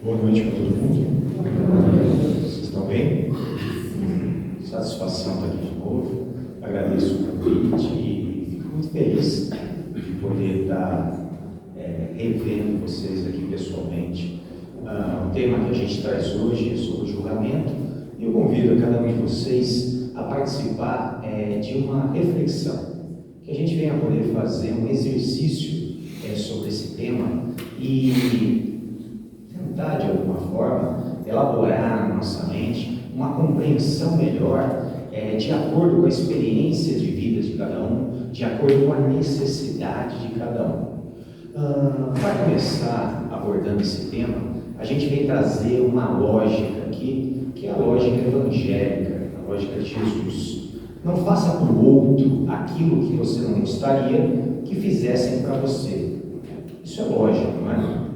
Boa noite para todo mundo. Vocês estão bem? Satisfação estar aqui de novo. Agradeço o convite e fico muito feliz de poder estar revendo vocês aqui pessoalmente. O tema que a gente traz hoje é sobre o julgamento e eu convido a cada um de vocês a participar de uma reflexão, que a gente venha poder fazer um exercício sobre esse tema e tentar, de alguma forma, elaborar na nossa mente uma compreensão melhor de acordo com a experiência de vida de cada um, de acordo com a necessidade de cada um. Para começar abordando esse tema, a gente vem trazer uma lógica aqui, que é a lógica evangélica, a lógica de Jesus. Não faça para o outro aquilo que você não gostaria que fizessem para você. Isso é lógico, não é?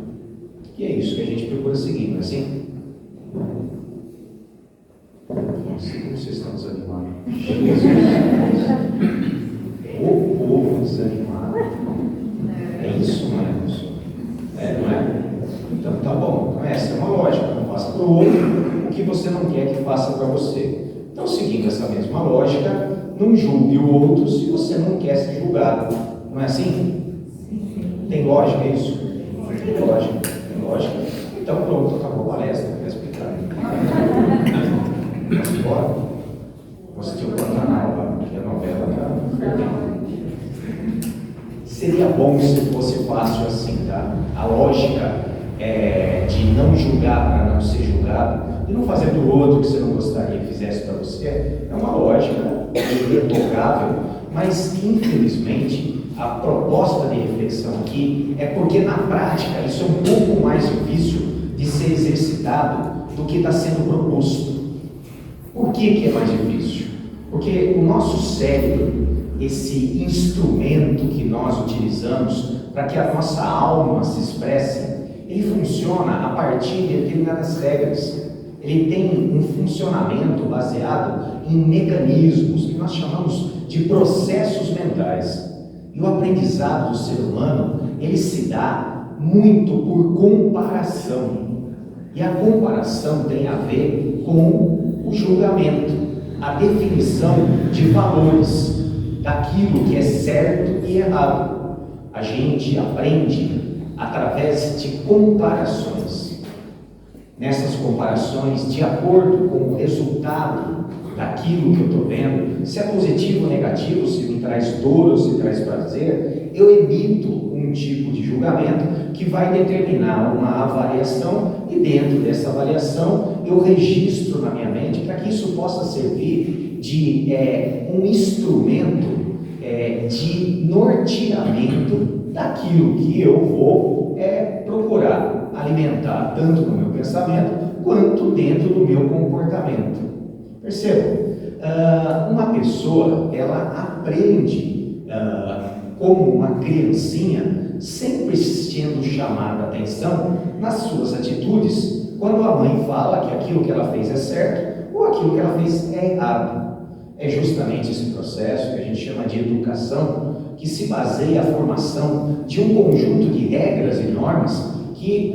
E é isso que a gente procura seguir, não é assim? Nossa, como vocês estão desanimados. O povo desanimado. É isso, não é, professor? Não é? Então tá bom. Então essa é uma lógica. Não faça para o outro o que você não quer que faça para você. Então, seguindo essa mesma lógica, não julgue o outro se você não quer ser julgado. Não é assim? Tem lógica isso? Tem lógica. Então pronto, acabou a palestra, para explicar. Vamos embora? Vou assistir o Pantanal, porque a novela está fervendo. Seria bom se fosse fácil assim, tá? A lógica de não julgar para não ser julgado, e não fazer do outro o que você não gostaria que fizesse para você, é uma lógica irretocável, mas infelizmente a proposta de reflexão aqui é porque na prática isso é um pouco mais difícil de ser exercitado do que está sendo proposto. Por que é mais difícil? Porque o nosso cérebro, esse instrumento que nós utilizamos para que a nossa alma se expresse, ele funciona a partir de determinadas regras. Ele tem um funcionamento baseado em mecanismos que nós chamamos de processos mentais. E o aprendizado do ser humano, ele se dá muito por comparação. E a comparação tem a ver com o julgamento, a definição de valores, daquilo que é certo e errado. A gente aprende através de comparações. Nessas comparações, de acordo com o resultado daquilo que eu estou vendo, se é positivo ou negativo, se me traz dor ou se traz prazer, eu emito um tipo de julgamento que vai determinar uma avaliação e dentro dessa avaliação eu registro na minha mente para que isso possa servir de um instrumento de norteamento daquilo que eu vou procurar alimentar tanto no meu pensamento quanto dentro do meu comportamento. Percebam, uma pessoa, ela aprende como uma criancinha, sempre sendo chamada a atenção nas suas atitudes, quando a mãe fala que aquilo que ela fez é certo ou aquilo que ela fez é errado. É justamente esse processo que a gente chama de educação, que se baseia a formação de um conjunto de regras e normas que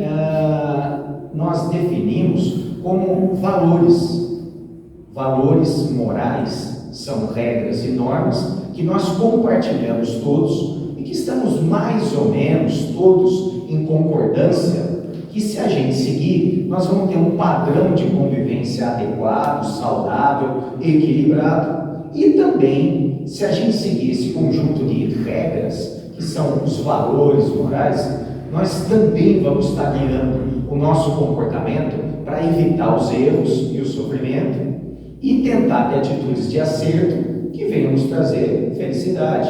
nós definimos como valores. Valores morais são regras e normas que nós compartilhamos todos e que estamos mais ou menos todos em concordância, que se a gente seguir, nós vamos ter um padrão de convivência adequado, saudável, equilibrado. E também, se a gente seguir esse conjunto de regras, que são os valores morais, nós também vamos estar guiando o nosso comportamento para evitar os erros e o sofrimento e tentar ter atitudes de acerto que venham nos trazer felicidade,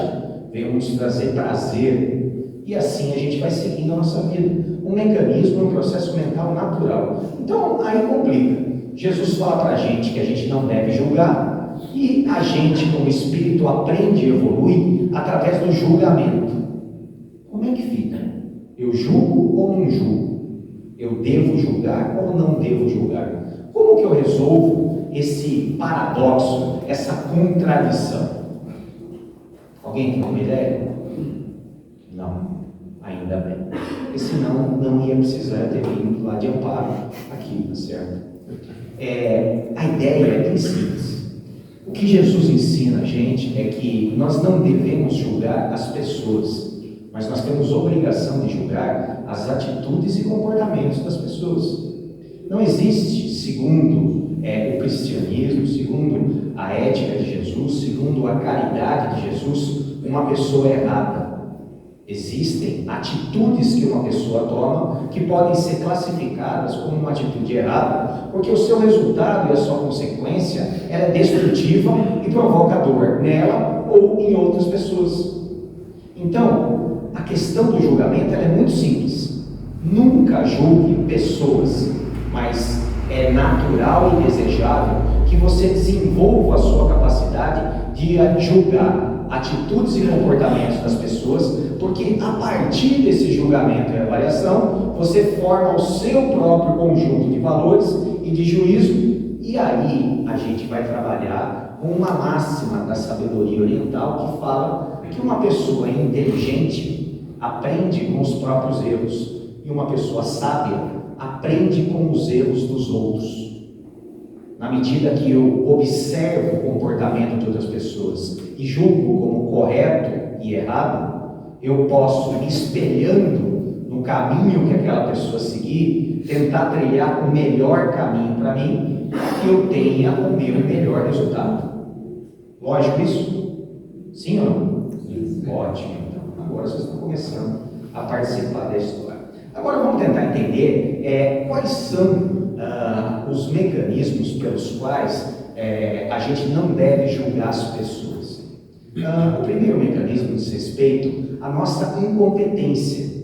venham nos trazer prazer. E assim a gente vai seguindo a nossa vida. Um mecanismo, um processo mental natural. Então, aí complica. Jesus fala para a gente que a gente não deve julgar e a gente, como espírito, aprende e evolui através do julgamento. Como é que fica? Eu julgo ou não julgo? Eu devo julgar ou não devo julgar? Como que eu resolvo esse paradoxo, essa contradição? Alguém tem uma ideia? Não. Ainda bem. Porque senão não ia precisar ter vindo lá de amparo aqui, tá certo? A ideia é bem simples. O que Jesus ensina a gente é que nós não devemos julgar as pessoas, mas nós temos obrigação de julgar as atitudes e comportamentos das pessoas. Não existe, segundo o cristianismo, segundo a ética de Jesus, segundo a caridade de Jesus, uma pessoa errada. Existem atitudes que uma pessoa toma que podem ser classificadas como uma atitude errada, porque o seu resultado e a sua consequência ela é destrutiva e provoca dor nela ou em outras pessoas. Então, a questão do julgamento ela é muito simples. Nunca julgue pessoas, mas é natural e desejável que você desenvolva a sua capacidade de julgar atitudes e comportamentos das pessoas, porque a partir desse julgamento e avaliação, você forma o seu próprio conjunto de valores e de juízo, e aí a gente vai trabalhar com uma máxima da sabedoria oriental que fala que uma pessoa inteligente aprende com os próprios erros, e uma pessoa sábia aprende com os erros dos outros. Na medida que eu observo o comportamento de outras pessoas e julgo como correto e errado, eu posso, espelhando no caminho que aquela pessoa seguir, tentar trilhar o melhor caminho para mim, que eu tenha o meu melhor resultado. Lógico isso? Sim ou não? Sim. Ótimo. Então, agora vocês estão começando a participar da história. Agora vamos tentar entender quais são os mecanismos pelos quais a gente não deve julgar as pessoas. O primeiro mecanismo diz respeito à nossa incompetência.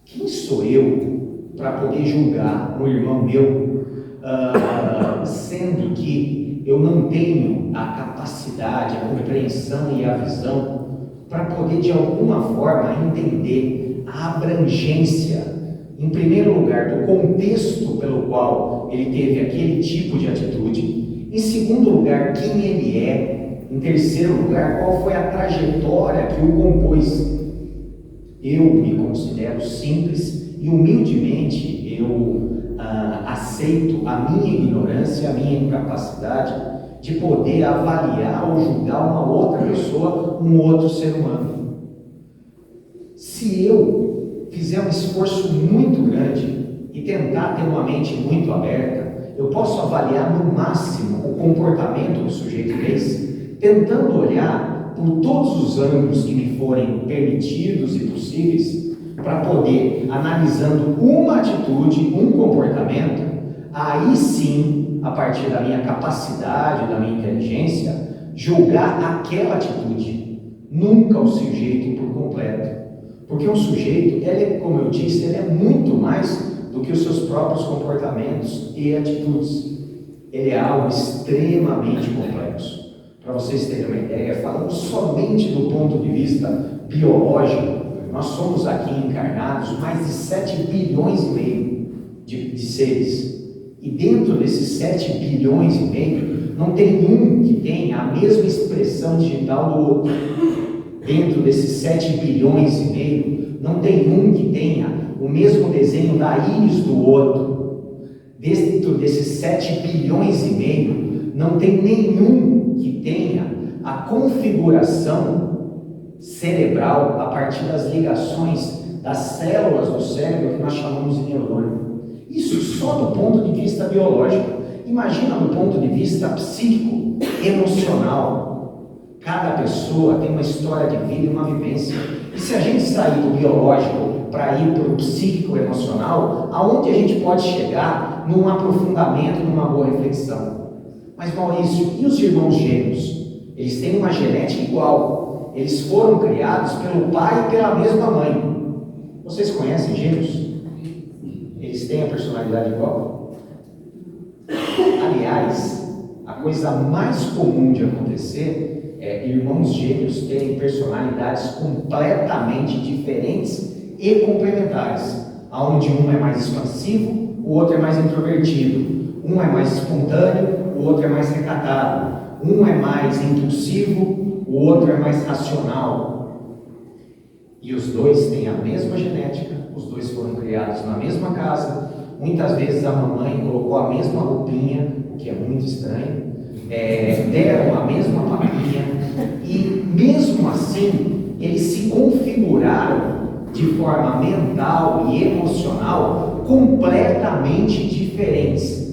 Quem sou eu para poder julgar um irmão meu, sendo que eu não tenho a capacidade, a compreensão e a visão para poder de alguma forma entender a abrangência, em primeiro lugar, do contexto pelo qual ele teve aquele tipo de atitude, em segundo lugar, quem ele é, em terceiro lugar, qual foi a trajetória que o compôs. Eu me considero simples e humildemente eu aceito a minha ignorância, a minha incapacidade de poder avaliar ou julgar uma outra pessoa, um outro ser humano. Se eu fizer um esforço muito grande e tentar ter uma mente muito aberta, eu posso avaliar no máximo o comportamento do sujeito desse, tentando olhar por todos os ângulos que me forem permitidos e possíveis, para poder, analisando uma atitude, um comportamento, aí sim, a partir da minha capacidade, da minha inteligência, julgar aquela atitude, nunca o sujeito por completo. Porque um sujeito, como eu disse, ele é muito mais do que os seus próprios comportamentos e atitudes. Ele é algo extremamente complexo. Para vocês terem uma ideia, falando somente do ponto de vista biológico, nós somos aqui encarnados mais de 7 bilhões e meio de seres. E dentro desses 7 bilhões e meio, não tem um que tenha a mesma expressão digital do outro. Dentro desses 7 bilhões e meio, não tem um que tenha o mesmo desenho da íris do outro. Dentro desses 7 bilhões e meio, não tem nenhum que tenha a configuração cerebral a partir das ligações das células do cérebro que nós chamamos de neurônio. Isso só do ponto de vista biológico. Imagina do ponto de vista psíquico, emocional. Cada pessoa tem uma história de vida e uma vivência. E se a gente sair do biológico para ir para o psíquico emocional, aonde a gente pode chegar num aprofundamento, numa boa reflexão? Mas Maurício, e os irmãos gêmeos? Eles têm uma genética igual. Eles foram criados pelo pai e pela mesma mãe. Vocês conhecem gêmeos? Eles têm a personalidade igual? Aliás, a coisa mais comum de acontecer é irmãos gêmeos terem personalidades completamente diferentes e complementares, onde um é mais expansivo, o outro é mais introvertido, um é mais espontâneo, o outro é mais recatado, um é mais impulsivo, o outro é mais racional. E os dois têm a mesma genética, os dois foram criados na mesma casa, muitas vezes a mamãe colocou a mesma roupinha, o que é muito estranho, deram a mesma papinha, e mesmo assim, eles se configuraram de forma mental e emocional completamente diferentes.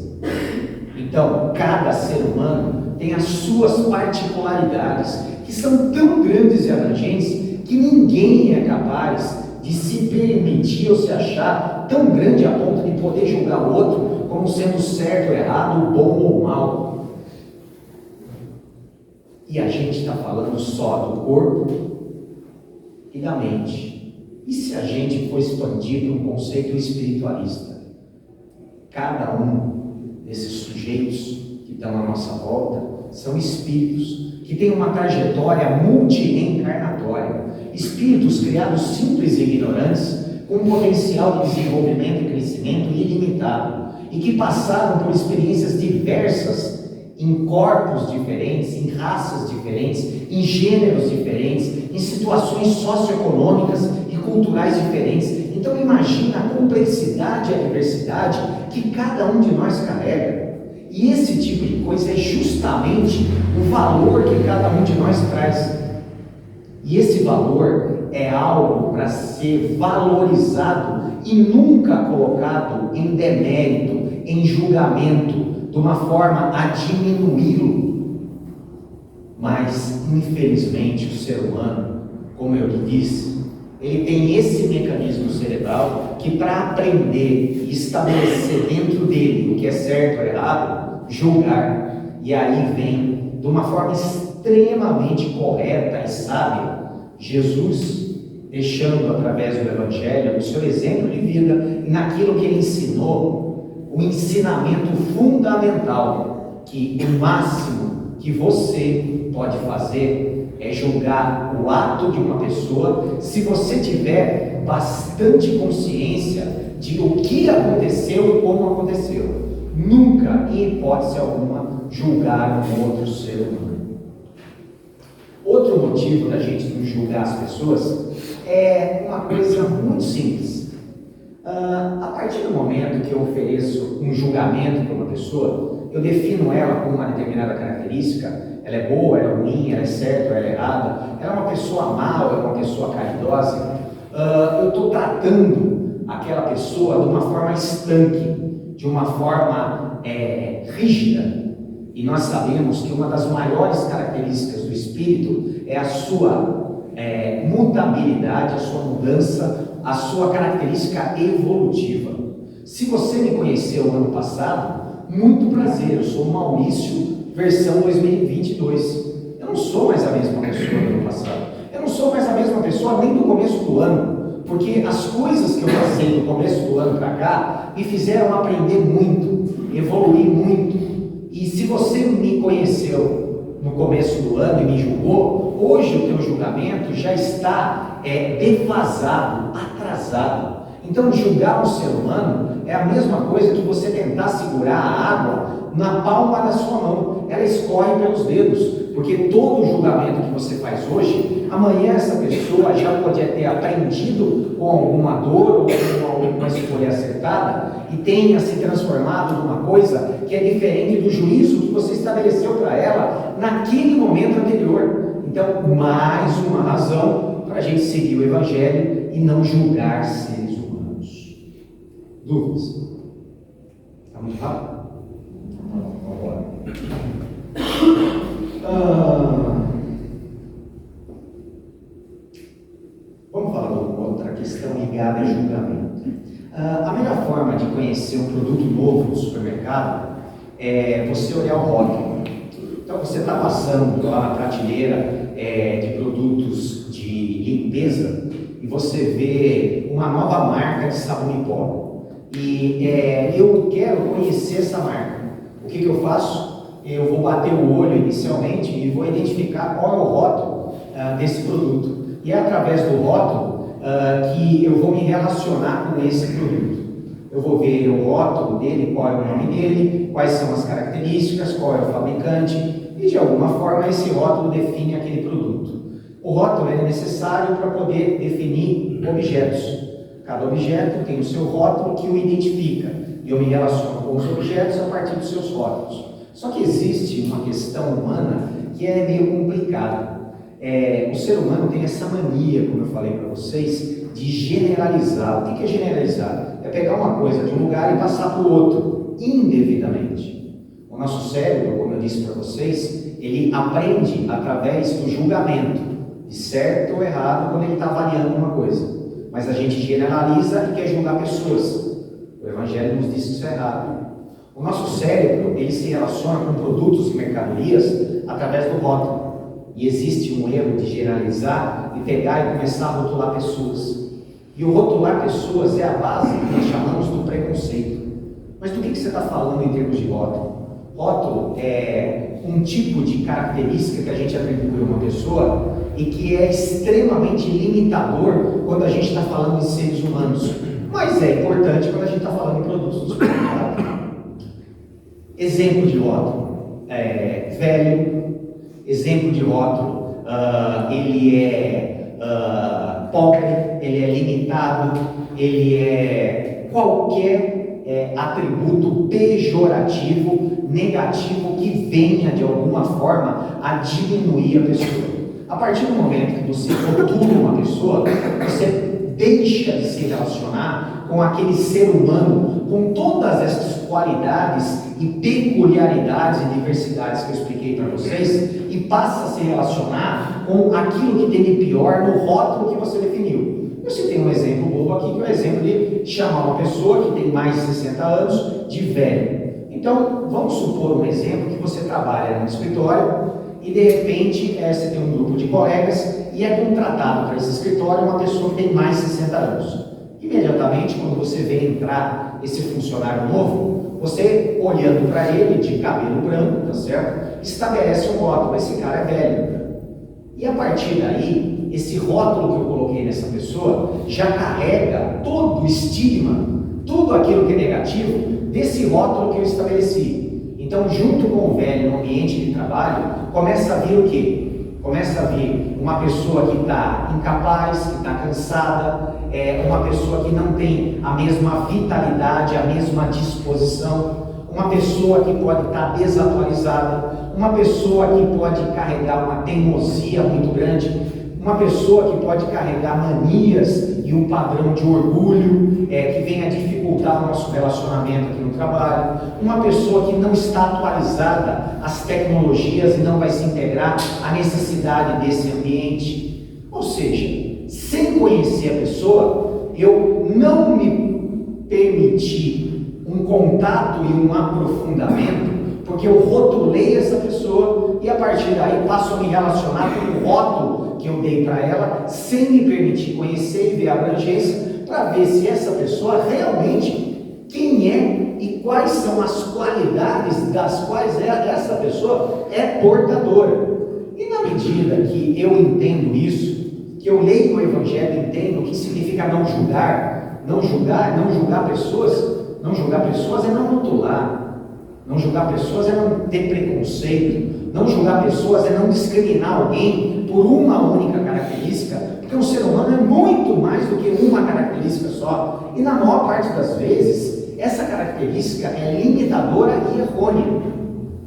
Então, cada ser humano tem as suas particularidades, que são tão grandes e abrangentes, que ninguém é capaz de se permitir ou se achar tão grande a ponto de poder julgar o outro como sendo certo ou errado, bom ou mal. E a gente está falando só do corpo e da mente. E se a gente for expandir para um conceito espiritualista? Cada um desses sujeitos que estão à nossa volta são espíritos que têm uma trajetória multi-reencarnatória. Espíritos criados simples e ignorantes, com um potencial de desenvolvimento e crescimento ilimitado, e que passaram por experiências diversas, em corpos diferentes, em raças diferentes, em gêneros diferentes, em situações socioeconômicas e culturais diferentes. Então imagina a complexidade e a diversidade que cada um de nós carrega. E esse tipo de coisa é justamente o valor que cada um de nós traz. E esse valor é algo para ser valorizado e nunca colocado em demérito, em julgamento, de uma forma a diminuí-lo. Mas, infelizmente, o ser humano, como eu lhe disse, ele tem esse mecanismo cerebral que, para aprender e estabelecer dentro dele o que é certo ou errado, julgar. E aí vem, de uma forma extremamente correta e sábia, Jesus, deixando através do Evangelho o seu exemplo de vida e naquilo que ele ensinou, o ensinamento fundamental, que o máximo que você pode fazer é julgar o ato de uma pessoa se você tiver bastante consciência de o que aconteceu e como aconteceu. Nunca, em hipótese alguma, julgar um outro ser humano. Outro motivo da gente não julgar as pessoas é uma coisa muito simples. A partir do momento que eu ofereço um julgamento para uma pessoa, eu defino ela com uma determinada característica. Ela é boa, ela é ruim, ela é certa, ela é errada, ela é uma pessoa má, ela é uma pessoa caridosa. Eu estou tratando aquela pessoa de uma forma estanque, de uma forma rígida. E nós sabemos que uma das maiores características do espírito é a sua mutabilidade, a sua mudança, a sua característica evolutiva. Se você me conheceu no ano passado, muito prazer, eu sou o Maurício, versão 2022. Eu não sou mais a mesma pessoa do ano passado. Eu não sou mais a mesma pessoa nem do começo do ano, porque as coisas que eu passei do começo do ano para cá me fizeram aprender muito, evoluir muito. E se você me conheceu no começo do ano e me julgou, hoje o teu julgamento já está defasado, atrasado. Então julgar um ser humano é a mesma coisa que você tentar segurar a água na palma da sua mão. Ela escorre pelos dedos, porque todo julgamento que você faz hoje, amanhã essa pessoa já pode ter aprendido com alguma dor ou com alguma escolha acertada e tenha se transformado numa coisa que é diferente do juízo que você estabeleceu para ela naquele momento anterior. Então, mais uma razão para a gente seguir o Evangelho e não julgar seres humanos. Dúvidas? Está muito rápido? Vamos embora. Vamos falar de outra questão ligada a julgamento. A melhor forma de conhecer um produto novo no supermercado é você olhar o rótulo. Então você está passando lá na prateleira de produtos de limpeza e você vê uma nova marca de sabão em pó. E eu quero conhecer essa marca. O que eu faço? Eu vou bater o olho inicialmente e vou identificar qual é o rótulo desse produto. E é através do rótulo que eu vou me relacionar com esse produto. Eu vou ver o rótulo dele, qual é o nome dele, quais são as características, qual é o fabricante, e de alguma forma esse rótulo define aquele produto. O rótulo é necessário para poder definir objetos. Cada objeto tem o seu rótulo que o identifica, e eu me relaciono com os objetos a partir dos seus rótulos. Só que existe uma questão humana que é meio complicada. O ser humano tem essa mania, como eu falei para vocês, de generalizar. O que é generalizar? É pegar uma coisa de um lugar e passar para o outro, indevidamente. O nosso cérebro, como eu disse para vocês, ele aprende através do julgamento, de certo ou errado, quando ele está avaliando uma coisa. Mas a gente generaliza e quer julgar pessoas. O Evangelho nos diz que isso é errado. O nosso cérebro, ele se relaciona com produtos e mercadorias através do rótulo. E existe um erro de generalizar e pegar e começar a rotular pessoas. E o rotular pessoas é a base que nós chamamos do preconceito. Mas do que você está falando em termos de rótulo? Rótulo é um tipo de característica que a gente atribui a uma pessoa e que é extremamente limitador quando a gente está falando em seres humanos. Mas é importante quando a gente está falando em produtos do supermercado. Exemplo de rótulo: velho. Exemplo de rótulo: ele é pobre, ele é limitado, ele é qualquer atributo pejorativo, negativo, que venha de alguma forma a diminuir a pessoa. A partir do momento que você rotula uma pessoa, você deixa de se relacionar com aquele ser humano com todas essas qualidades e peculiaridades e diversidades que eu expliquei para vocês, e passa a se relacionar com aquilo que tem de pior no rótulo que você definiu. Eu citei um exemplo bobo aqui, que é o exemplo de chamar uma pessoa que tem mais de 60 anos de velho. Então, vamos supor um exemplo que você trabalha no escritório e de repente você tem um grupo de colegas e é contratado para esse escritório uma pessoa que tem mais de 60 anos. Imediatamente, quando você vê entrar esse funcionário novo, você, olhando para ele de cabelo branco, tá certo? Estabelece um rótulo: esse cara é velho. E a partir daí, esse rótulo que eu coloquei nessa pessoa já carrega todo o estigma, tudo aquilo que é negativo desse rótulo que eu estabeleci. Então, junto com o velho no ambiente de trabalho, começa a vir o quê? Começa a vir uma pessoa que está incapaz, que está cansada, uma pessoa que não tem a mesma vitalidade, a mesma disposição, uma pessoa que pode estar desatualizada, uma pessoa que pode carregar uma teimosia muito grande, uma pessoa que pode carregar manias e um padrão de orgulho que vem a dificultar o nosso relacionamento aqui no trabalho, uma pessoa que não está atualizada às tecnologias e não vai se integrar à necessidade desse ambiente. Ou seja, sem conhecer a pessoa, eu não me permiti um contato e um aprofundamento, porque eu rotulei essa pessoa e a partir daí passo a me relacionar com o rótulo que eu dei para ela, sem me permitir conhecer e ver a abrangência, para ver se essa pessoa realmente quem é e quais são as qualidades das quais essa pessoa é portadora. E na medida que eu entendo isso, que eu leio o Evangelho e entendo o que significa não julgar, não julgar pessoas, não julgar pessoas é não rotular. Não julgar pessoas é não ter preconceito. Não julgar pessoas é não discriminar alguém por uma única característica, porque o ser humano é muito mais do que uma característica só. E na maior parte das vezes, essa característica é limitadora e errônea,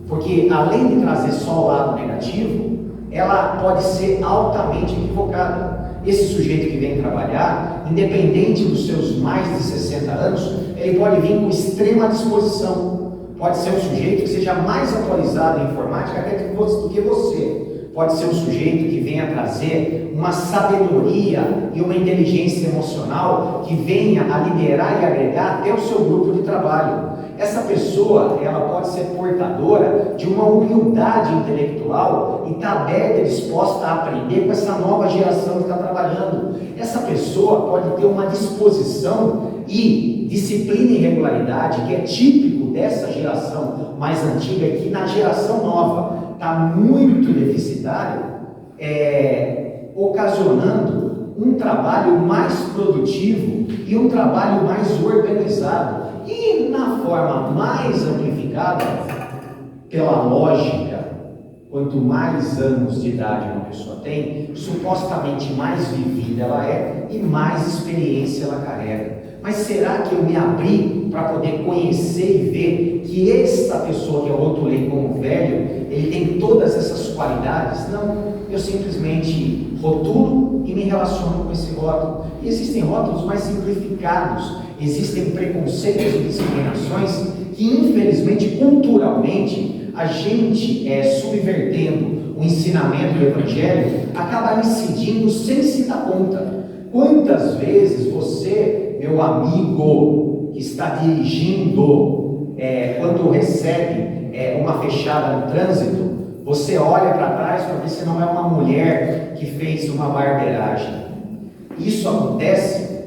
porque além de trazer só o lado negativo, ela pode ser altamente equivocada. Esse sujeito que vem trabalhar, independente dos seus mais de 60 anos, ele pode vir com extrema disposição. Pode ser um sujeito que seja mais atualizado em informática até do que você. Pode ser um sujeito que venha trazer uma sabedoria e uma inteligência emocional que venha a liderar e agregar até o seu grupo de trabalho. Essa pessoa, ela pode ser portadora de uma humildade intelectual e está aberta e disposta a aprender com essa nova geração que está trabalhando. Essa pessoa pode ter uma disposição e disciplina e regularidade que é típico dessa geração mais antiga e que na geração nova está muito deficitário, ocasionando um trabalho mais produtivo e um trabalho mais organizado e na forma mais amplificada pela lógica quanto mais anos de idade uma pessoa tem, supostamente mais vivida ela é e mais experiência ela carrega. Mas será que eu me abri para poder conhecer e ver que esta pessoa que eu rotulei como velho, ele tem todas essas qualidades? Não, eu simplesmente rotulo e me relaciono com esse rótulo. E existem rótulos mais simplificados, existem preconceitos e discriminações que, infelizmente, culturalmente, a gente, subvertendo o ensinamento do Evangelho, acaba incidindo sem se dar conta. Quantas vezes você, meu amigo, que está dirigindo, quando recebe uma fechada no trânsito, você olha para trás para ver se não é uma mulher que fez uma barbeiragem. Isso acontece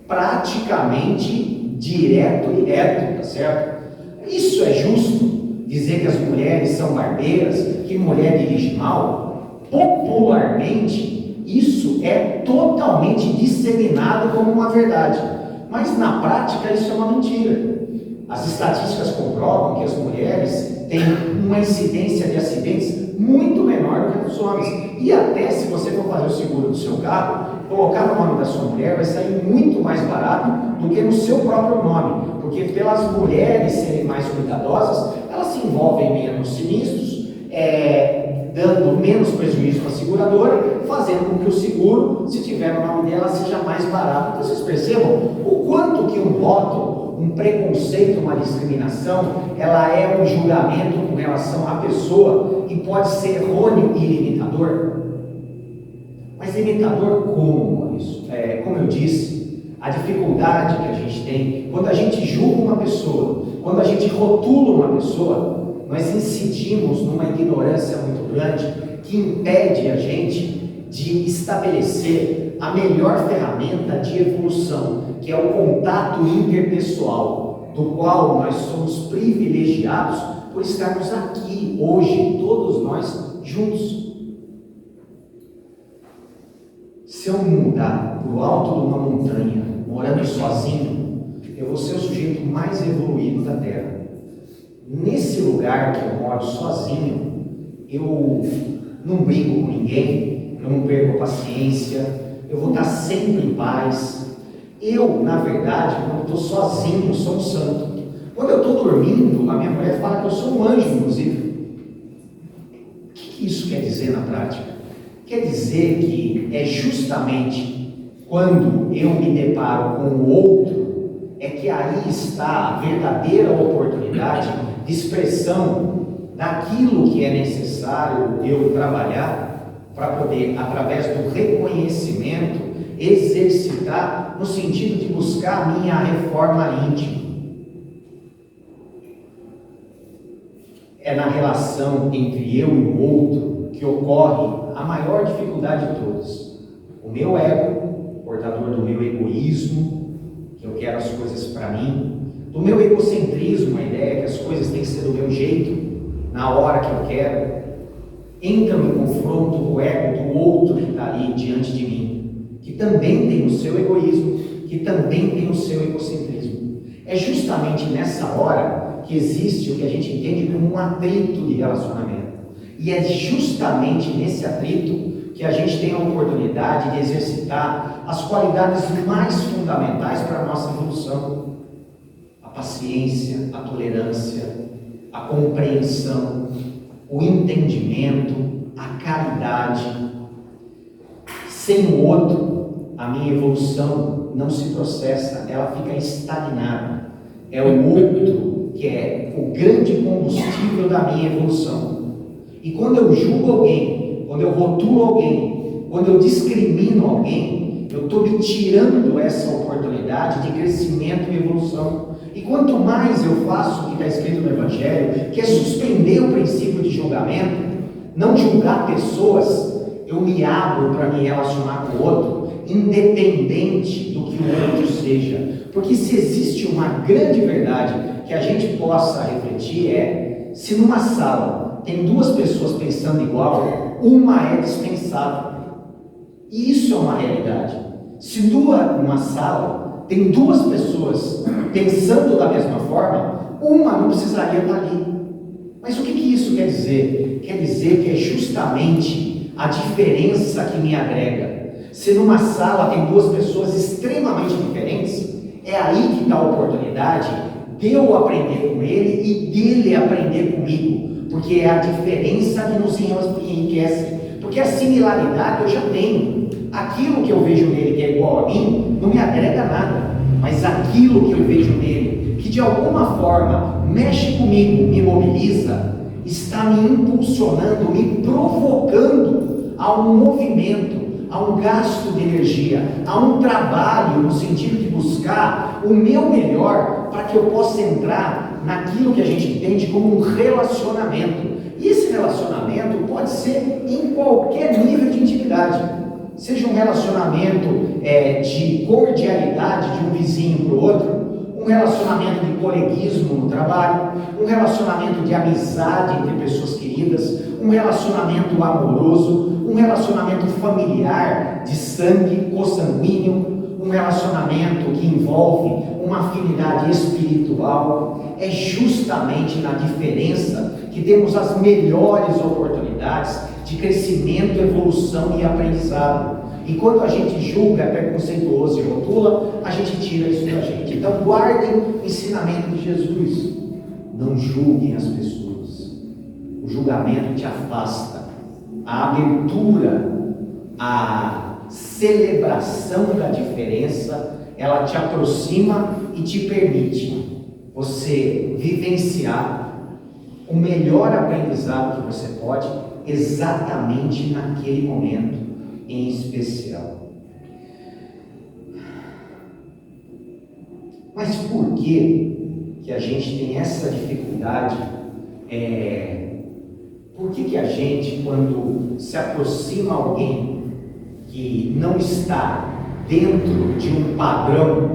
praticamente direto e reto, tá certo? Isso é justo? Dizer que as mulheres são barbeiras, que mulher dirige mal? Popularmente, isso é totalmente disseminado como uma verdade, mas na prática isso é uma mentira. As estatísticas comprovam que as mulheres têm uma incidência de acidentes muito menor do que os homens, e até se você for fazer o seguro do seu carro, colocar no nome da sua mulher vai sair muito mais barato do que no seu próprio nome, porque pelas mulheres serem mais cuidadosas, elas se envolvem em menos sinistros, dando menos prejuízo para a seguradora, fazendo com que o seguro, se tiver no nome dela, seja mais barato. Então vocês percebam o quanto que um rótulo, um preconceito, uma discriminação, ela é um julgamento com relação à pessoa e pode ser errôneo e limitador. Mas limitador como isso? Como eu disse, a dificuldade que a gente tem, quando a gente julga uma pessoa, quando a gente rotula uma pessoa, nós incidimos numa ignorância muito grande que impede a gente de estabelecer a melhor ferramenta de evolução, que é o contato interpessoal, do qual nós somos privilegiados por estarmos aqui hoje, todos nós juntos. Se eu me mudar para o alto de uma montanha, morando sozinho, eu vou ser o sujeito mais evoluído da Terra. Nesse lugar que eu moro sozinho, eu não brigo com ninguém, eu não perco a paciência, eu vou estar sempre em paz. Eu, na verdade, quando estou sozinho, sou um santo. Quando eu estou dormindo, a minha mulher fala que eu sou um anjo, inclusive. O que isso quer dizer na prática? Quer dizer que é justamente quando eu me deparo com o outro, é que aí está a verdadeira oportunidade de expressão daquilo que é necessário eu trabalhar para poder, através do reconhecimento, exercitar no sentido de buscar a minha reforma íntima. É na relação entre eu e o outro que ocorre a maior dificuldade de todas. O meu ego, portador do meu egoísmo, que eu quero as coisas para mim, do meu egocentrismo, a ideia que as coisas têm que ser do meu jeito, na hora que eu quero, entra no confronto do ego do outro que está ali diante de mim, que também tem o seu egoísmo, que também tem o seu egocentrismo. É justamente nessa hora que existe o que a gente entende como um atrito de relacionamento. E é justamente nesse atrito que a gente tem a oportunidade de exercitar as qualidades mais fundamentais para a nossa evolução. A paciência, a tolerância, a compreensão, o entendimento, a caridade. Sem o outro, a minha evolução não se processa, ela fica estagnada. É o outro que é o grande combustível da minha evolução. E quando eu julgo alguém, quando eu rotulo alguém, quando eu discrimino alguém, eu estou me tirando essa oportunidade de crescimento e evolução. E quanto mais eu faço o que está escrito no Evangelho, que é suspender o princípio de julgamento, não julgar pessoas, eu me abro para me relacionar com o outro, independente do que o outro seja. Porque se existe uma grande verdade que a gente possa refletir se numa sala tem duas pessoas pensando igual, uma é dispensável. E isso é uma realidade. Se numa sala tem duas pessoas pensando da mesma forma, uma não precisaria estar ali. Mas o que isso quer dizer? Quer dizer que é justamente a diferença que me agrega. Se numa sala tem duas pessoas extremamente diferentes, é aí que está a oportunidade de eu aprender com ele e dele aprender comigo, porque é a diferença que nos enriquece, porque a similaridade eu já tenho. Aquilo que eu vejo nele que é igual a mim, não me agrega nada, mas aquilo que eu vejo nele, que de alguma forma mexe comigo, me mobiliza, está me impulsionando, me provocando a um movimento, a um gasto de energia, a um trabalho no sentido de buscar o meu melhor para que eu possa entrar naquilo que a gente entende como um relacionamento. E esse relacionamento pode ser em qualquer nível de intimidade, seja um relacionamento de cordialidade de um vizinho para o outro, um relacionamento de coleguismo no trabalho, um relacionamento de amizade entre pessoas queridas, um relacionamento amoroso, um relacionamento familiar de sangue consanguíneo, um relacionamento que envolve uma afinidade espiritual. É justamente na diferença que temos as melhores oportunidades de crescimento, evolução e aprendizado. E quando a gente julga, é preconceituoso e rotula, a gente tira isso da gente. Então guardem o ensinamento de Jesus. Não julguem as pessoas. O julgamento te afasta. A abertura, a celebração da diferença, ela te aproxima e te permite você vivenciar o melhor aprendizado que você pode, exatamente naquele momento em especial. Mas por que a gente tem essa dificuldade? Por que a gente, quando se aproxima alguém que não está dentro de um padrão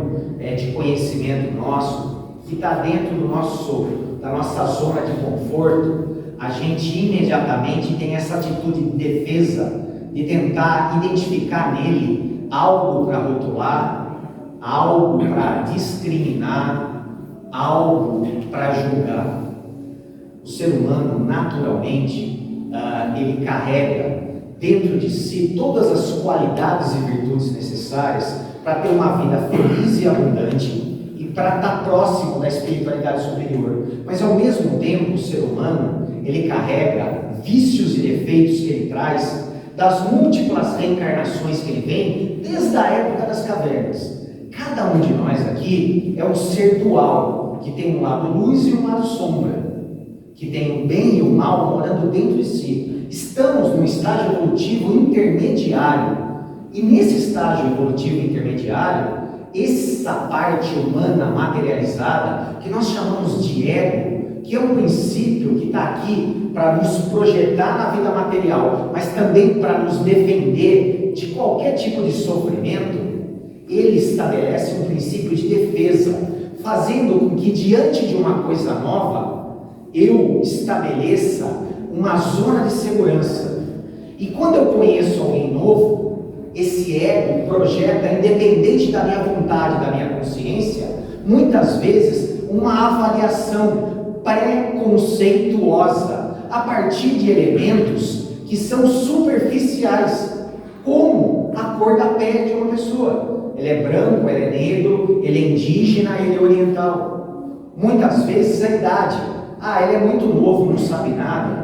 de conhecimento nosso, que está dentro da nossa zona de conforto, a gente imediatamente tem essa atitude de defesa, de tentar identificar nele algo para rotular, algo para discriminar, algo para julgar. O ser humano, naturalmente, ele carrega dentro de si todas as qualidades e virtudes necessárias para ter uma vida feliz e abundante e para estar próximo da espiritualidade superior. Mas ao mesmo tempo, o ser humano, ele carrega vícios e defeitos que ele traz das múltiplas reencarnações que ele vem desde a época das cavernas. Cada um de nós aqui é um ser dual, que tem um lado luz e um lado sombra, que tem o bem e o mal morando dentro de si. Estamos num estágio evolutivo intermediário, e nesse estágio evolutivo intermediário, essa parte humana materializada, que nós chamamos de ego, que é um princípio que está aqui para nos projetar na vida material, mas também para nos defender de qualquer tipo de sofrimento, ele estabelece um princípio de defesa, fazendo com que diante de uma coisa nova, eu estabeleça uma zona de segurança. E quando eu conheço alguém novo, esse ego projeta, independente da minha vontade, da minha consciência, muitas vezes uma avaliação preconceituosa a partir de elementos que são superficiais, como a cor da pele de uma pessoa. Ele é branco, ele é negro, ele é indígena, ele é oriental. Muitas vezes a idade. Ele é muito novo, não sabe nada.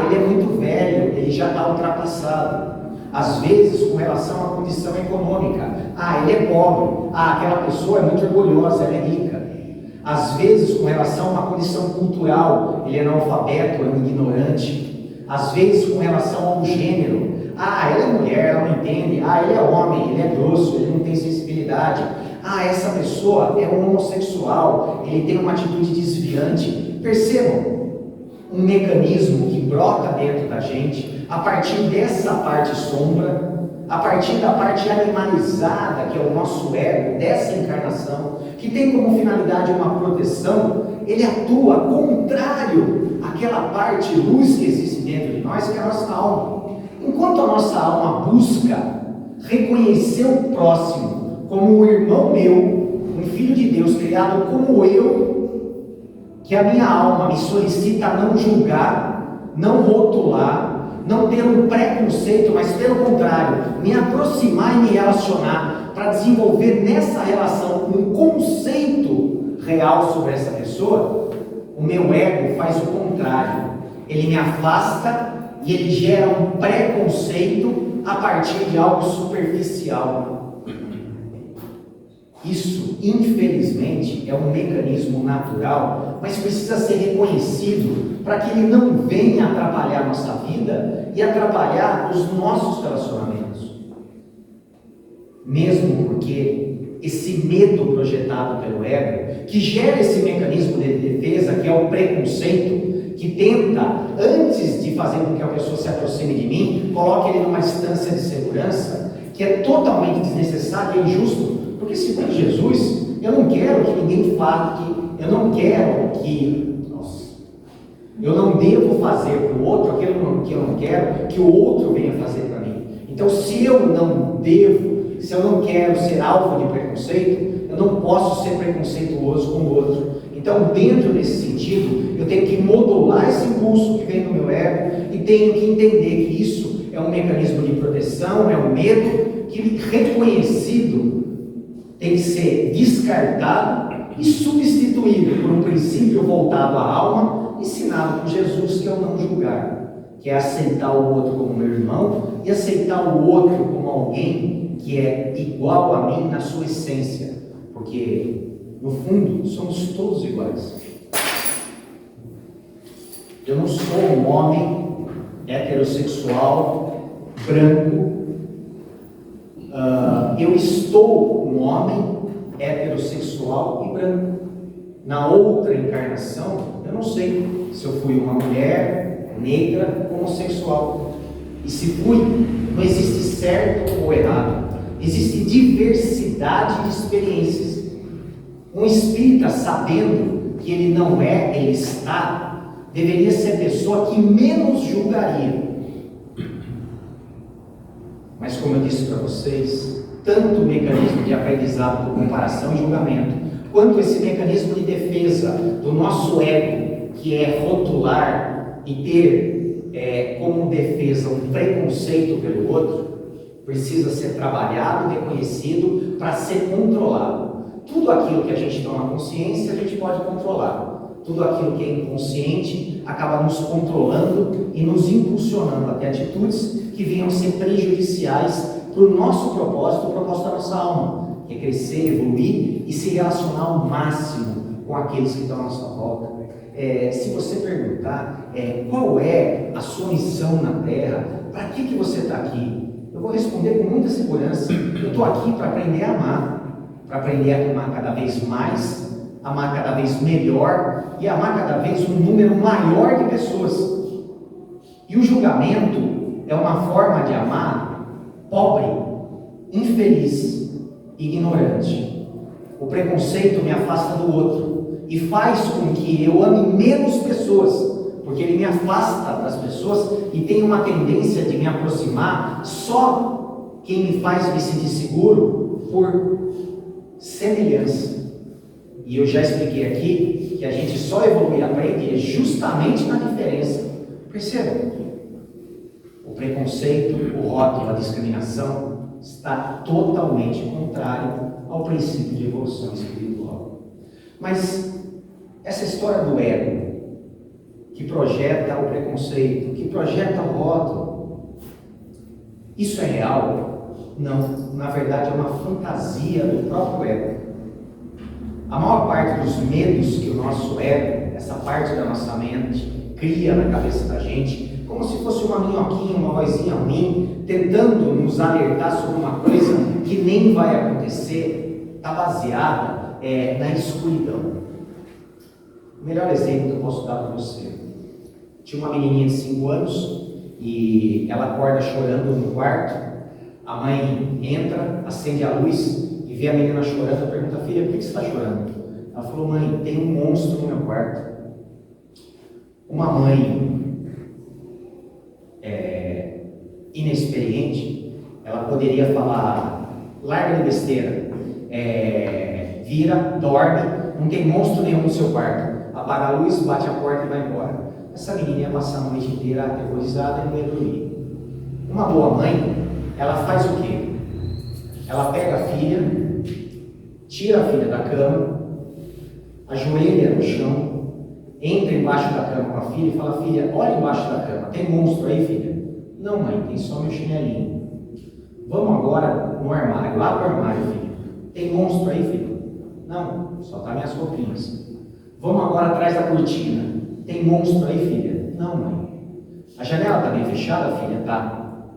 Ele é muito velho, ele já está ultrapassado. Às vezes com relação à condição econômica. Ele é pobre. Aquela pessoa é muito orgulhosa, ela é rica. Às vezes com relação a uma condição cultural, ele é analfabeto, é um ignorante. Às vezes com relação ao gênero. Ela é mulher, ela não entende. Ele é homem, ele é grosso, ele não tem sensibilidade. Essa pessoa é um homossexual, ele tem uma atitude desviante. Percebam um mecanismo que brota dentro da gente a partir dessa parte sombra, a partir da parte animalizada que é o nosso ego, dessa encarnação, que tem como finalidade uma proteção. Ele atua contrário àquela parte luz que existe dentro de nós, que é a nossa alma. Enquanto a nossa alma busca reconhecer o próximo como um irmão meu, um filho de Deus criado como eu, que a minha alma me solicita não julgar, não rotular, não ter um preconceito, mas pelo contrário, me aproximar e me relacionar para desenvolver nessa relação um conceito real sobre essa pessoa, o meu ego faz o contrário. Ele me afasta e ele gera um preconceito a partir de algo superficial. Isso, infelizmente, é um mecanismo natural, mas precisa ser reconhecido para que ele não venha atrapalhar a nossa vida e atrapalhar os nossos relacionamentos. Mesmo porque esse medo projetado pelo ego, que gera esse mecanismo de defesa, que é o preconceito, que tenta, antes de fazer com que a pessoa se aproxime de mim, coloque ele numa distância de segurança, que é totalmente desnecessário e injusto. Porque se for Jesus, eu não quero que ninguém fale, eu não quero que, eu não devo fazer para o outro aquilo que eu não quero que o outro venha fazer para mim. Então, se eu não devo, se eu não quero ser alvo de preconceito, eu não posso ser preconceituoso com o outro. Então, dentro desse sentido, eu tenho que modular esse impulso que vem do meu ego e tenho que entender que isso é um mecanismo de proteção, é um medo que, reconhecido, tem que ser descartado e substituído por um princípio voltado à alma, ensinado por Jesus, que é o não julgar, que é aceitar o outro como meu irmão e aceitar o outro como alguém que é igual a mim na sua essência, porque no fundo somos todos iguais. Eu não sou um homem heterossexual, branco. Eu estou um homem heterossexual e branco. Na outra encarnação, eu não sei se eu fui uma mulher negra homossexual. E se fui, não existe certo ou errado. Existe diversidade de experiências. Um espírita, sabendo que ele não é, ele está, deveria ser a pessoa que menos julgaria. Mas como eu disse para vocês, tanto o mecanismo de aprendizado por comparação e julgamento, quanto esse mecanismo de defesa do nosso ego, que é rotular e ter como defesa um preconceito pelo outro, precisa ser trabalhado, reconhecido, para ser controlado. Tudo aquilo que a gente toma consciência, a gente pode controlar. Tudo aquilo que é inconsciente acaba nos controlando e nos impulsionando até atitudes que venham ser prejudiciais para o nosso propósito, o propósito da nossa alma, que é crescer, evoluir e se relacionar ao máximo com aqueles que estão à nossa volta. Se você perguntar qual é a sua missão na Terra, para que você está aqui? Eu vou responder com muita segurança. Eu estou aqui para aprender a amar, para aprender a amar cada vez mais, amar cada vez melhor e amar cada vez um número maior de pessoas. E o julgamento é uma forma de amar pobre, infeliz, ignorante. O preconceito me afasta do outro e faz com que eu ame menos pessoas, porque ele me afasta das pessoas e tem uma tendência de me aproximar só quem me faz me sentir seguro por semelhança. E eu já expliquei aqui que a gente só evolui e aprende justamente na diferença. Percebam? O preconceito, o rótulo, a discriminação está totalmente contrário ao princípio de evolução espiritual. Mas essa história do ego, que projeta o preconceito, que projeta o rótulo, isso é real? Não, na verdade é uma fantasia do próprio ego. A maior parte dos medos que o nosso ego, essa parte da nossa mente, cria na cabeça da gente, como se fosse uma minhoquinha, uma vozinha ruim, tentando nos alertar sobre uma coisa que nem vai acontecer, está baseada na escuridão. O melhor exemplo que eu posso dar para você: tinha uma menininha de 5 anos e ela acorda chorando no quarto. A mãe entra, acende a luz e vê a menina chorando. Pergunta: filha, por que você está chorando? Ela falou: mãe, tem um monstro no meu quarto. Uma mãe inexperiente, ela poderia falar: larga de besteira, vira, dorme, não tem monstro nenhum no seu quarto. apaga a luz, bate a porta e vai embora. Essa menina ia passar a noite inteira aterrorizada e não ia dormir. Uma boa mãe, ela faz o quê? Ela pega a filha, tira a filha da cama, ajoelha no chão, entra embaixo da cama com a filha e fala: filha, olha embaixo da cama, tem monstro aí, filha? Não, mãe, tem só meu chinelinho. Vamos agora no armário, lá pro armário, filha. Tem monstro aí, filha? Não, só tá minhas roupinhas. Vamos agora atrás da cortina. Tem monstro aí, filha? Não, mãe. A janela tá bem fechada, filha? Tá.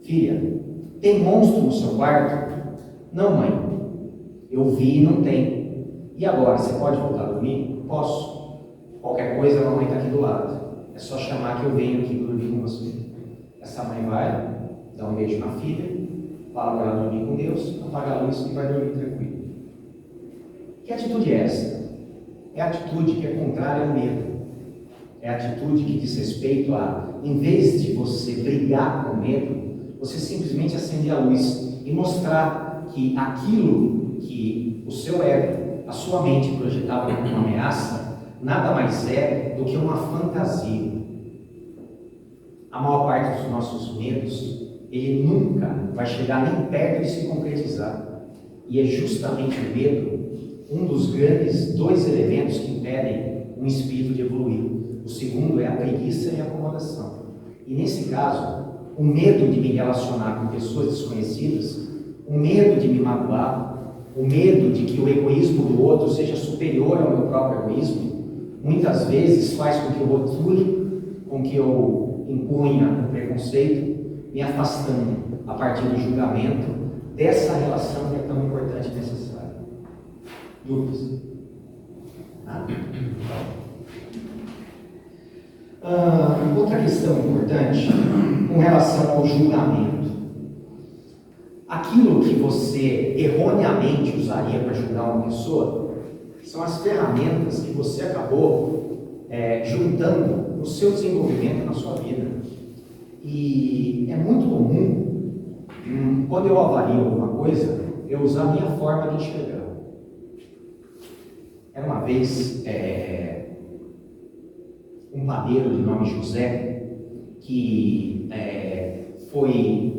Filha, tem monstro no seu quarto? Não, mãe. Eu vi e não tem. E agora, você pode voltar a dormir? Posso. Qualquer coisa, a mamãe está aqui do lado. É só chamar que eu venho aqui dormir com você. Essa mãe vai, dá um beijo na filha, fala para ela dormir com Deus, apaga a luz e vai dormir tranquilo. Que atitude é essa? É a atitude que é contrária ao medo. É a atitude que diz respeito a, em vez de você brigar com o medo, você simplesmente acender a luz e mostrar que aquilo que o seu ego, a sua mente projetava como uma ameaça, nada mais é do que uma fantasia. A maior parte dos nossos medos, ele nunca vai chegar nem perto de se concretizar. E é justamente o medo um dos grandes dois elementos que impedem um espírito de evoluir. O segundo é a preguiça e a acomodação. E nesse caso, o medo de me relacionar com pessoas desconhecidas, o medo de me magoar, o medo de que o egoísmo do outro seja superior ao meu próprio egoísmo, muitas vezes faz com que eu rotule, com que eu impunha o preconceito, me afastando a partir do julgamento dessa relação que é tão importante e necessária. Dúvidas? Outra questão importante com relação ao julgamento. Aquilo que você erroneamente usaria para julgar uma pessoa são as ferramentas que você acabou juntando no seu desenvolvimento na sua vida. E é muito comum, quando eu avalio alguma coisa, eu usar a minha forma de enxergar. Era uma vez um padeiro de nome José, que foi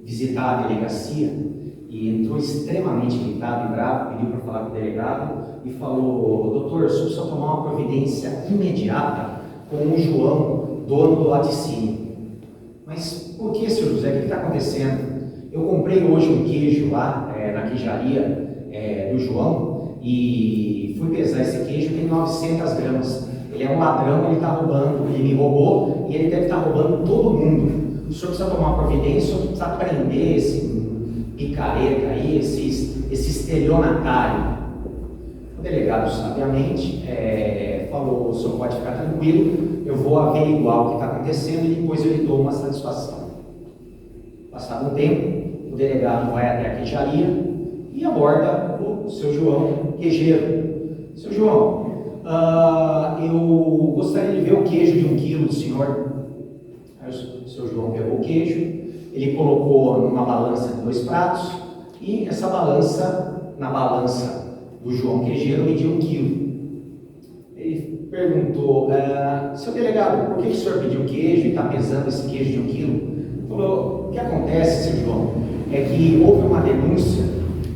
visitar a delegacia e entrou extremamente irritado e bravo, pediu para falar com o delegado e falou: doutor, o senhor precisa tomar uma providência imediata com o João, dono do laticínio. Mas por que, senhor José? O que está acontecendo? Eu comprei hoje um queijo lá na queijaria do João e fui pesar esse queijo, tem 900 gramas. Ele é um ladrão, ele está roubando, ele me roubou e ele deve estar roubando todo mundo. O senhor precisa tomar prioridência, o senhor precisa prender esse picareta aí, esse estelionatário. O delegado, sabiamente, falou: o senhor pode ficar tranquilo, eu vou averiguar o que está acontecendo e depois eu lhe dou uma satisfação. Passado um tempo, o delegado vai até a queijaria e aborda o seu João, queijeiro. Seu João, eu gostaria de ver o queijo de 1 quilo do senhor. Aí o seu João pegou o queijo, ele colocou numa balança de 2 pratos e essa balança, na balança do João queijeiro, mediu 1 quilo. Ele perguntou: seu delegado, por que o senhor pediu queijo e está pesando esse queijo de 1 quilo? Ele falou: o que acontece, seu João, é que houve uma denúncia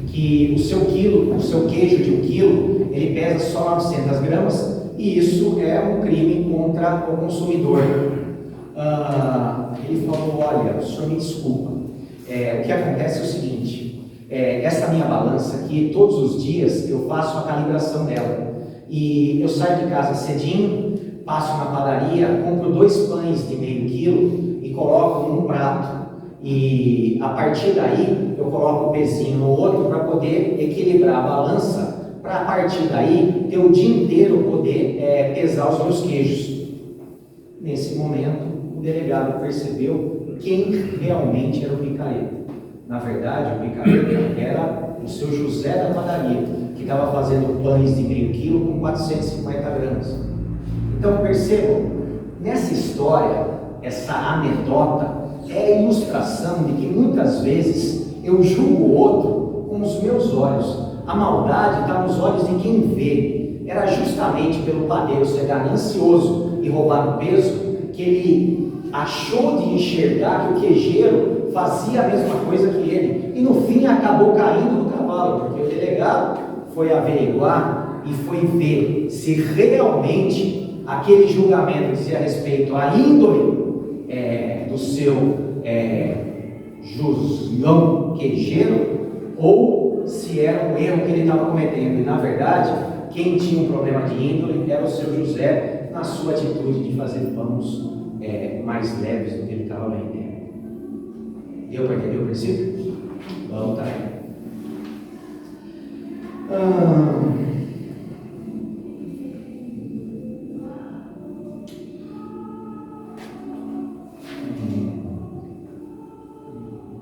que o seu queijo de 1 quilo, ele pesa só 900 gramas e isso é um crime contra o consumidor. Ele falou: olha, o senhor me desculpa, o que acontece é o seguinte, essa minha balança aqui, todos os dias eu faço a calibração dela e eu saio de casa cedinho, passo na padaria, compro 2 pães de meio quilo e coloco num prato e a partir daí eu coloco o pezinho no outro para poder equilibrar a balança, para a partir daí ter o dia inteiro poder pesar os meus queijos. Nesse momento o delegado percebeu quem realmente era o picareta. Na verdade, o picareta era o seu José da padaria, que estava fazendo pães de meio quilo com 450 gramas. Então percebam, nessa história, essa anedota é a ilustração de que muitas vezes eu julgo o outro com os meus olhos. A A maldade está nos olhos de quem vê. Era justamente pelo padeiro ser ganancioso e roubar o peso que ele achou de enxergar que o quejeiro fazia a mesma coisa que ele. E no fim acabou caindo do cavalo, porque o delegado foi averiguar e foi ver se realmente aquele julgamento dizia respeito à índole do seu João quejeiro, ou se era um erro que ele estava cometendo. E na verdade, quem tinha um problema de índole era o seu José, na sua atitude de fazer pães mais leves do que ele estava vendendo. Deu para entender o princípio? Vamos, tá?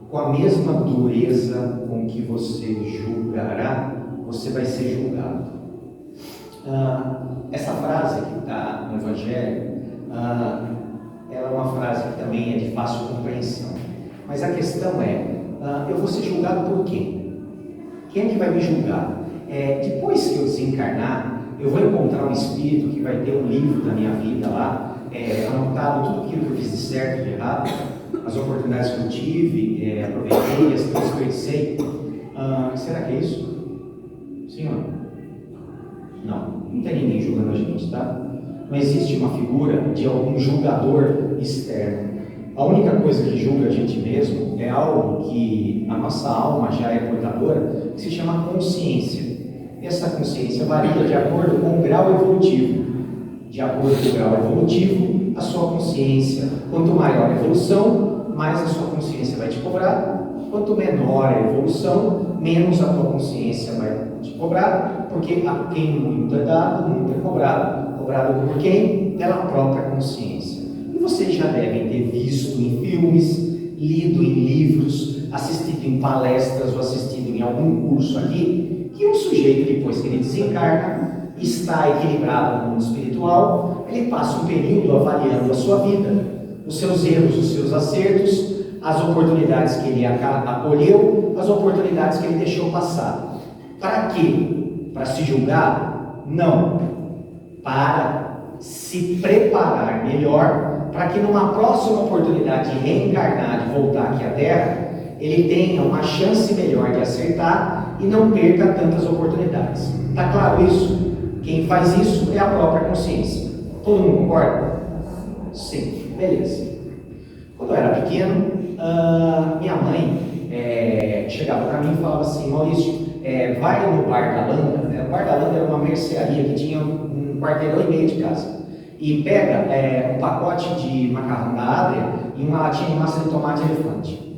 Com a mesma dureza com que você julgará, você vai ser julgado. Essa frase que está no Evangelho, ela é uma frase que também é de fácil compreensão. Mas a questão eu vou ser julgado por quem? Quem é que vai me julgar? Depois que eu desencarnar, eu vou encontrar um espírito que vai ter um livro da minha vida lá, anotado tudo aquilo que eu fiz de certo e de errado, as oportunidades que eu tive, aproveitei, as que eu desperdicei. Será que é isso? Sim ou não? Não tem ninguém julgando a gente, tá? Não existe uma figura de algum julgador externo. A única coisa que julga a gente mesmo é algo que a nossa alma já é portadora, que se chama consciência. Essa consciência varia de acordo com o grau evolutivo. De acordo com o grau evolutivo, a sua consciência, quanto maior a evolução, mais a sua consciência vai te cobrar. Quanto menor a evolução, menos a tua consciência vai te cobrar, porque a quem muito é dado, muito é cobrado. Cobrado por quem? Pela própria consciência. E vocês já devem ter visto em filmes, lido em livros, assistido em palestras ou assistido em algum curso aqui, que um sujeito, depois que ele desencarna, está equilibrado no mundo espiritual, ele passa um período avaliando a sua vida, os seus erros, os seus acertos, as oportunidades que ele acolheu, as oportunidades que ele deixou passar. Para quê? Para se julgar? Não. Para se preparar melhor, para que numa próxima oportunidade de reencarnar, de voltar aqui à Terra, ele tenha uma chance melhor de acertar e não perca tantas oportunidades. Está claro isso? Quem faz isso é a própria consciência. Todo mundo concorda? Sim, beleza. Quando eu era pequeno, minha mãe chegava para mim e falava assim: Maurício, vai no Bar da Landa. O Bar da Landa era uma mercearia que tinha um quarteirão e meio de casa. E pega um pacote de macarrão da Adria e uma latinha de massa de tomate elefante.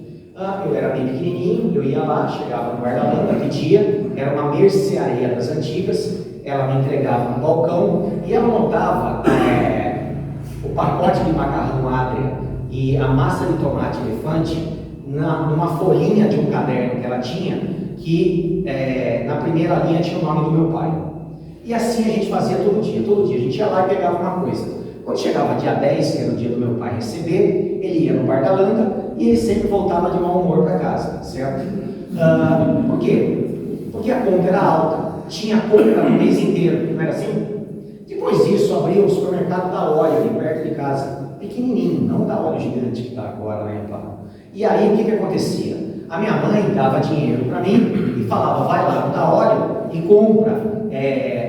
Eu era bem pequenininho, eu ia lá, chegava no Bar da Landa, pedia, era uma mercearia das antigas, ela me entregava no balcão e ela montava o pacote de macarrão Adria e a massa de tomate elefante numa folhinha de um caderno que ela tinha, que na primeira linha tinha o nome do meu pai. E assim a gente fazia todo dia a gente ia lá e pegava uma coisa. Quando chegava dia 10, que era o dia do meu pai receber, ele ia no Bar da Landa e ele sempre voltava de mau humor para casa, certo? Por quê? Porque a conta era alta, tinha compra no mês inteiro, não era assim? Depois disso, abriu o supermercado da Óleo, ali perto de casa, pequenininho, não da Óleo gigante que está agora lá em Pá. E aí, o que acontecia? A minha mãe dava dinheiro para mim e falava: vai lá no da Óleo e compra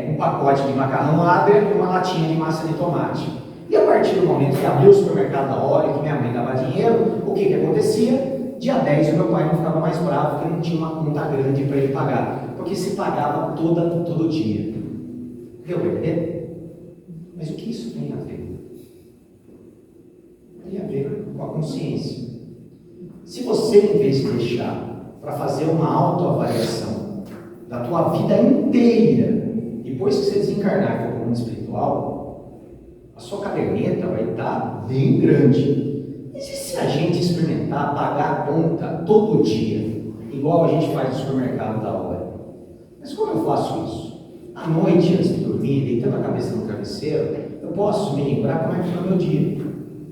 um pacote de macarrão Adria e uma latinha de massa de tomate. E a partir do momento que abriu o supermercado da Óleo, que minha mãe dava dinheiro, o que acontecia? Dia 10 o meu pai não ficava mais bravo, porque não tinha uma conta grande para ele pagar, porque se pagava todo dia. Deu para entender? Mas o que isso tem a ver? Tem a ver com a consciência. Se você, em vez de deixar para fazer uma autoavaliação da tua vida inteira, depois que você desencarnar e for para o mundo espiritual, a sua caderneta vai estar bem grande. E se a gente experimentar pagar a conta todo dia, igual a gente faz no supermercado da hora? Mas como eu faço isso? À noite, antes de dormir, deitando a cabeça no travesseiro, eu posso me lembrar como é que foi o meu dia.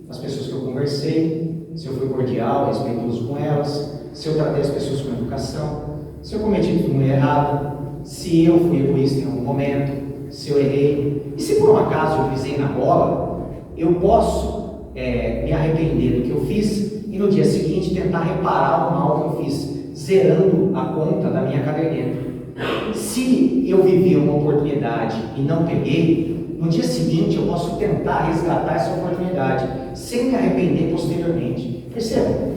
As pessoas que eu conversei, se eu fui cordial, respeitoso com elas, se eu tratei as pessoas com educação, se eu cometi tudo errado, se eu fui egoísta em algum momento, se eu errei. E se por um acaso eu pisei na bola, eu posso me arrepender do que eu fiz e no dia seguinte tentar reparar o mal que eu fiz, zerando a conta da minha caderneta. Se eu vivi uma oportunidade e não peguei, no dia seguinte eu posso tentar resgatar essa oportunidade, sem me arrepender posteriormente. Percebam?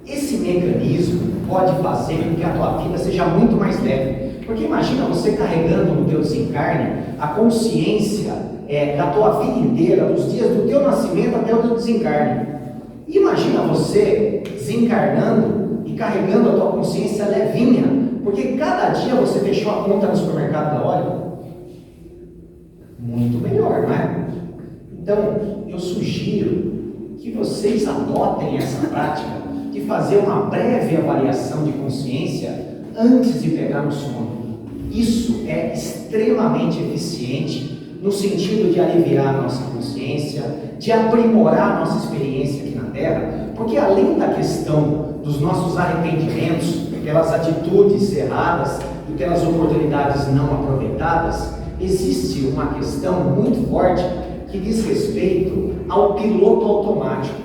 Esse mecanismo pode fazer com que a tua vida seja muito mais leve. Porque imagina você carregando no teu desencarne a consciência da tua vida inteira, dos dias do teu nascimento até o teu desencarne. Imagina você desencarnando e carregando a tua consciência levinha, porque cada dia você fechou a conta no supermercado da hora. Muito melhor, não é? Então, eu sugiro que vocês adotem essa prática de fazer uma breve avaliação de consciência antes de pegar no sono. Isso é extremamente eficiente no sentido de aliviar a nossa consciência, de aprimorar a nossa experiência aqui na Terra, porque além da questão dos nossos arrependimentos, pelas atitudes erradas e pelas oportunidades não aproveitadas, existe uma questão muito forte que diz respeito ao piloto automático.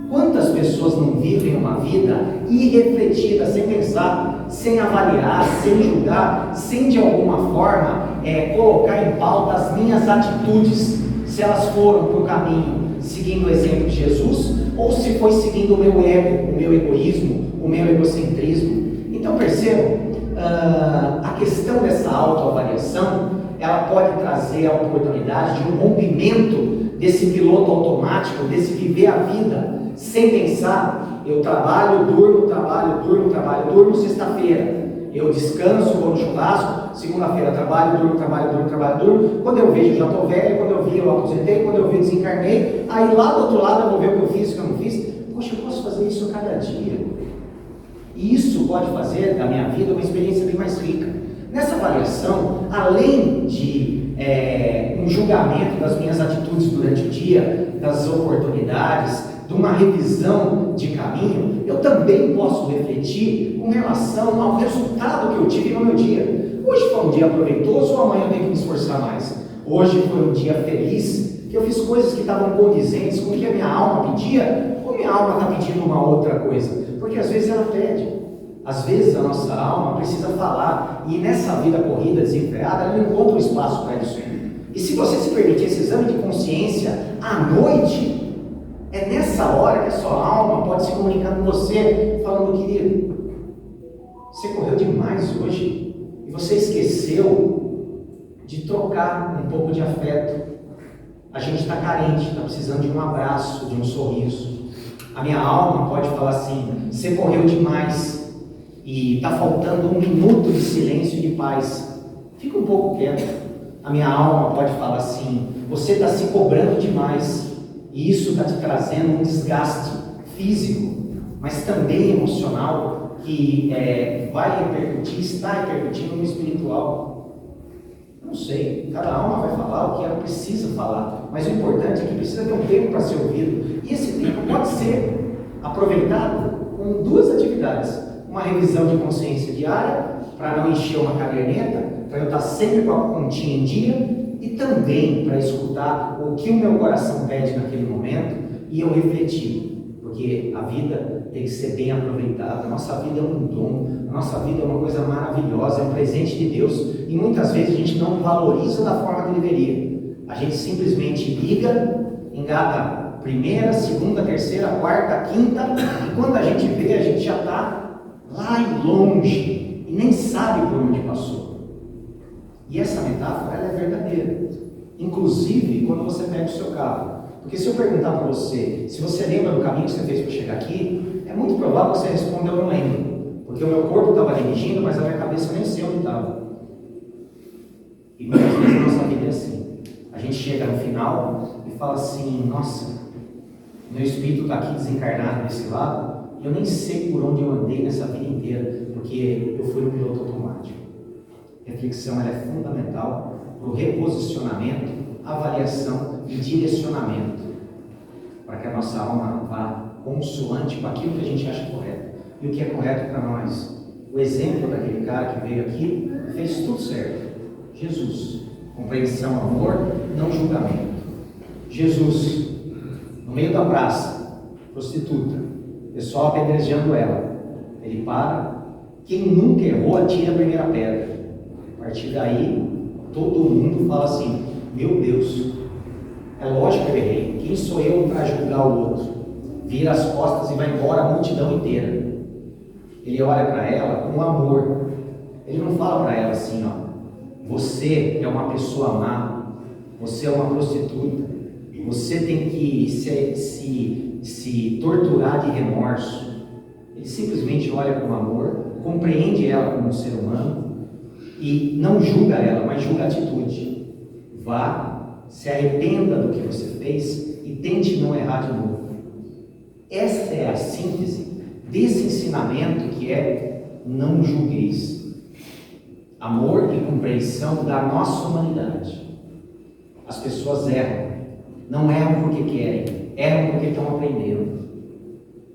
Quantas pessoas não vivem uma vida irrefletida, sem pensar, sem avaliar, sem julgar, sem de alguma forma colocar em pauta as minhas atitudes, se elas foram para o caminho seguindo o exemplo de Jesus, ou se foi seguindo o meu ego, o meu egoísmo, o meu egocentrismo. Então percebam, a questão dessa autoavaliação, ela pode trazer a oportunidade de um rompimento desse piloto automático, desse viver a vida sem pensar. Eu trabalho, durmo, sexta-feira eu descanso, vou no churrasco, segunda-feira trabalho, durmo. Quando eu vejo, já estou velho, quando eu vi, eu aposentei, quando eu vi, desencarnei. Aí lá do outro lado eu vou ver o que eu fiz, o que eu não fiz. Poxa, eu posso fazer isso a cada dia. E isso pode fazer da minha vida uma experiência bem mais rica. Nessa avaliação, além de um julgamento das minhas atitudes durante o dia, das oportunidades, de uma revisão de caminho, eu também posso refletir com relação ao resultado que eu tive no meu dia. Hoje foi um dia proveitoso ou amanhã eu tenho que me esforçar mais? Hoje foi um dia feliz, que eu fiz coisas que estavam condizentes com o que a minha alma pedia, ou minha alma está pedindo uma outra coisa? Porque às vezes ela pede. Às vezes a nossa alma precisa falar, e nessa vida corrida, desenfreada, ela não encontra um espaço para isso. E se você se permitir esse exame de consciência à noite, é nessa hora que a sua alma pode se comunicar com você, falando: querido, você correu demais hoje, e você esqueceu de trocar um pouco de afeto. A gente está carente, está precisando de um abraço, de um sorriso. A minha alma pode falar assim: você correu demais, e está faltando 1 minuto de silêncio e de paz. Fica um pouco quieto. A minha alma pode falar assim: você está se cobrando demais, e isso está te trazendo um desgaste físico, mas também emocional, que vai repercutir, está repercutindo no espiritual. Não sei, cada alma vai falar o que ela precisa falar, mas o importante é que precisa ter um tempo para ser ouvido, e esse tempo pode ser aproveitado com 2 atividades: uma revisão de consciência diária, para não encher uma caderneta, para eu estar sempre com a continha em dia, e também para escutar o que o meu coração pede naquele momento e eu refletir, porque a vida tem que ser bem aproveitada. A nossa vida é um dom, a nossa vida é uma coisa maravilhosa, é um presente de Deus, e muitas vezes a gente não valoriza da forma que deveria. A gente simplesmente liga, engata primeira, segunda, terceira, quarta, quinta, e quando a gente vê, a gente já está lá longe e nem sabe por onde passou. E essa metáfora, ela é verdadeira, inclusive quando você pega o seu carro. Porque se eu perguntar para você, se você lembra do caminho que você fez para chegar aqui, é muito provável que você responda: eu não lembro, porque o meu corpo estava dirigindo, mas a minha cabeça nem sei onde estava. E muitas vezes a nossa vida é assim. A gente chega no final e fala assim: nossa, meu espírito está aqui desencarnado desse lado, e eu nem sei por onde eu andei nessa vida inteira, porque eu fui no piloto automático. Reflexão é fundamental para o reposicionamento, avaliação e direcionamento, para que a nossa alma vá consoante com aquilo que a gente acha correto. E o que é correto para nós? O exemplo daquele cara que veio aqui fez tudo certo. Jesus, compreensão, amor, não julgamento. Jesus, no meio da praça, prostituta, pessoal apedrejando ela. Ele para, quem nunca errou, atira a primeira pedra. A partir daí, todo mundo fala assim: meu Deus, é lógico que eu errei. Quem sou eu para julgar o outro? Vira as costas e vai embora a multidão inteira. Ele olha para ela com amor. Ele não fala para ela assim, ó: você é uma pessoa má, você é uma prostituta, você tem que se torturar de remorso. Ele simplesmente olha com amor, compreende ela como um ser humano e não julga ela, mas julga a atitude. Vá, se arrependa do que você fez e tente não errar de novo. Essa é a síntese desse ensinamento que é: não julgueis. Amor e compreensão da nossa humanidade. As pessoas erram, não erram porque querem, erram porque estão aprendendo.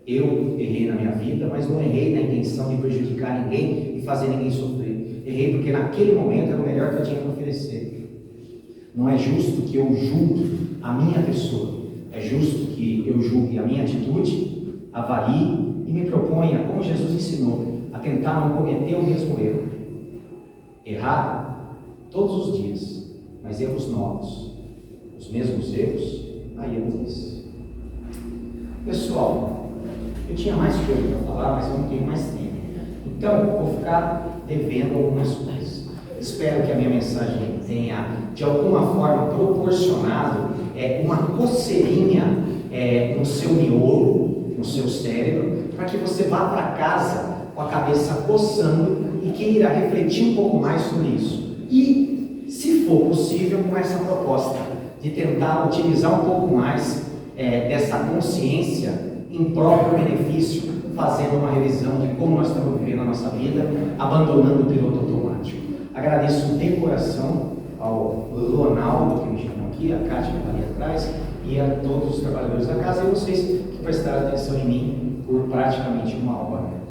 Eu errei na minha vida, mas não errei na intenção de prejudicar ninguém e fazer ninguém sofrer. Errei porque naquele momento era o melhor que eu tinha para oferecer. Não é justo que eu julgue a minha pessoa, é justo que eu julgue a minha atitude, avalie e me proponha, como Jesus ensinou, a tentar não cometer o mesmo erro. Errar todos os dias, mas erros novos, os mesmos erros, aí eu não fiz. Pessoal, eu tinha mais coisa para falar, mas eu não tenho mais tempo. Então, eu vou ficar devendo algumas coisas. Espero que a minha mensagem tenha, de alguma forma, proporcionado uma coceirinha no seu miolo, no seu cérebro, para que você vá para casa com a cabeça coçando e queira refletir um pouco mais sobre isso. E, se for possível, com essa proposta de tentar utilizar um pouco mais dessa consciência em próprio benefício, fazendo uma revisão de como nós estamos vivendo a nossa vida, abandonando o piloto automático. Agradeço de coração ao Ronaldo, que me chamou aqui, a Kátia que está ali atrás, e a todos os trabalhadores da casa, e vocês que prestaram atenção em mim por praticamente uma hora.